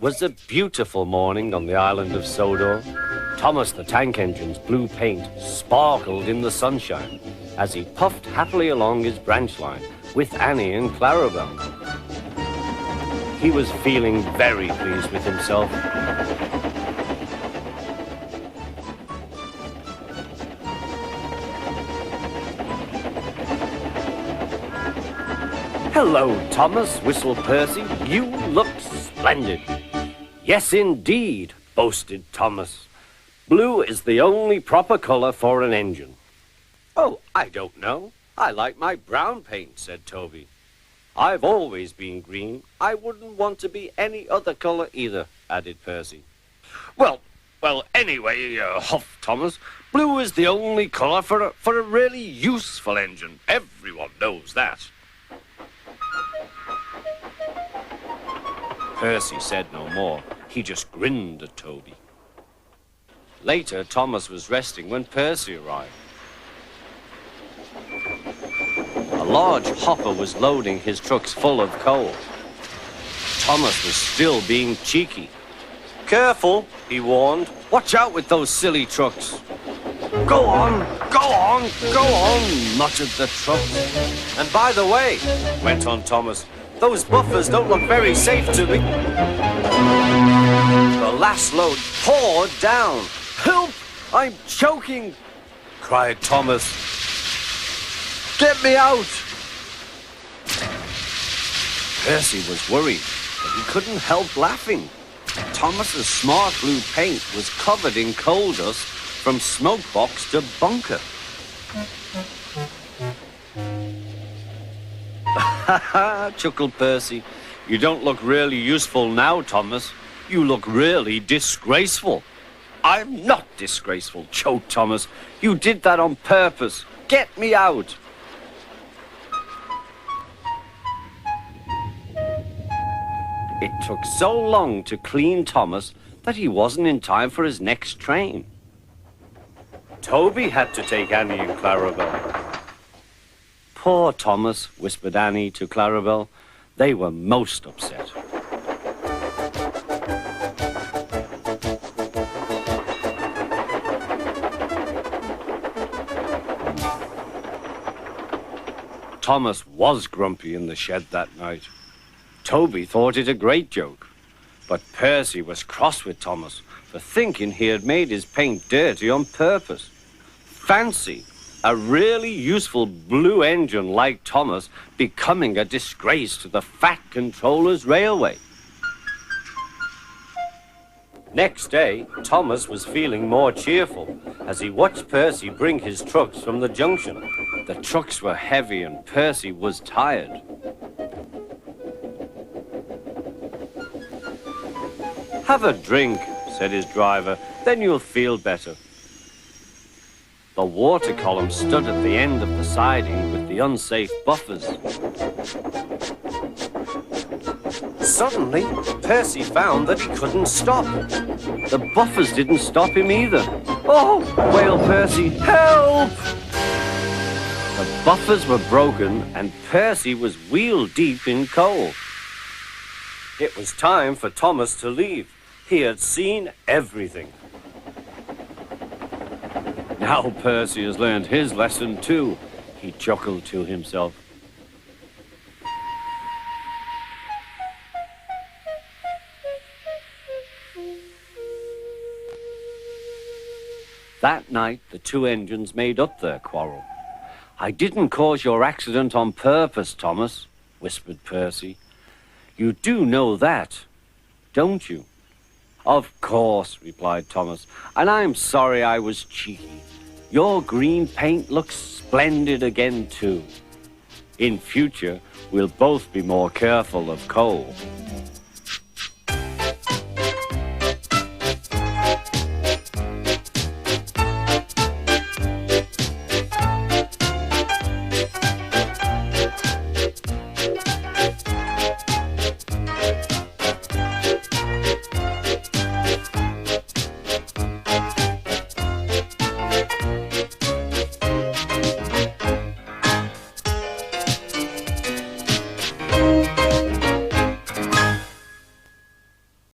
was a beautiful morning on the island of Sodor. Thomas the Tank Engine's blue paint sparkled in the sunshine as he puffed happily along his branch line with Annie and Clarabel. He was feeling very pleased with himself. "Hello, Thomas," whistled Percy. "You look splendid." "Yes, indeed," boasted Thomas. "Blue is the only proper color for an engine." "Oh, I don't know. I like my brown paint," said Toby. "I've always been green. I wouldn't want to be any other color either," added Percy. Well, anyway, huffed Thomas, "blue is the only color for a really useful engine. Everyone knows that." Percy said no more. He just grinned at Toby. Later, Thomas was resting when Percy arrived. A large hopper was loading his trucks full of coal. Thomas was still being cheeky. "Careful," he warned. "Watch out with those silly trucks." Go on, muttered the trucks. "And by the way," went on Thomas, "those buffers don't look very safe to me." The last load poured down. "Help! I'm choking!" cried Thomas. "Get me out!" Percy was worried, but he couldn't help laughing. Thomas's smart blue paint was covered in coal dust from smoke box to bunker. "Ha ha," chuckled Percy. "You don't look really useful now, Thomas. You look really disgraceful." "I'm not disgraceful," choked Thomas. "You did that on purpose. Get me out." It took so long to clean Thomas that he wasn't in time for his next train. Toby had to take Annie and Clarabel. "Poor Thomas," whispered Annie to Clarabel. They were most upset. Thomas was grumpy in the shed that night. Toby thought it a great joke, but Percy was cross with Thomas for thinking he had made his paint dirty on purpose. Fancy a really useful blue engine like Thomas becoming a disgrace to the Fat Controller's Railway. Next day, Thomas was feeling more cheerful as he watched Percy bring his trucks from the junction. The trucks were heavy and Percy was tired. "Have a drink," said his driver, "then you'll feel better." The water column stood at the end of the siding with the unsafe buffers. Suddenly, Percy found that he couldn't stop. The buffers didn't stop him either. "Oh!" wailed Percy. "Help!" The buffers were broken and Percy was wheel-deep in coal. It was time for Thomas to leave. He had seen everything. "Now Percy has learned his lesson too," he chuckled to himself. That night, the two engines made up their quarrel. "I didn't cause your accident on purpose, Thomas," whispered Percy. "You do know that, don't you?" "Of course," replied Thomas, "and I'm sorry I was cheeky. Your green paint looks splendid again, too. In future, we'll both be more careful of coal."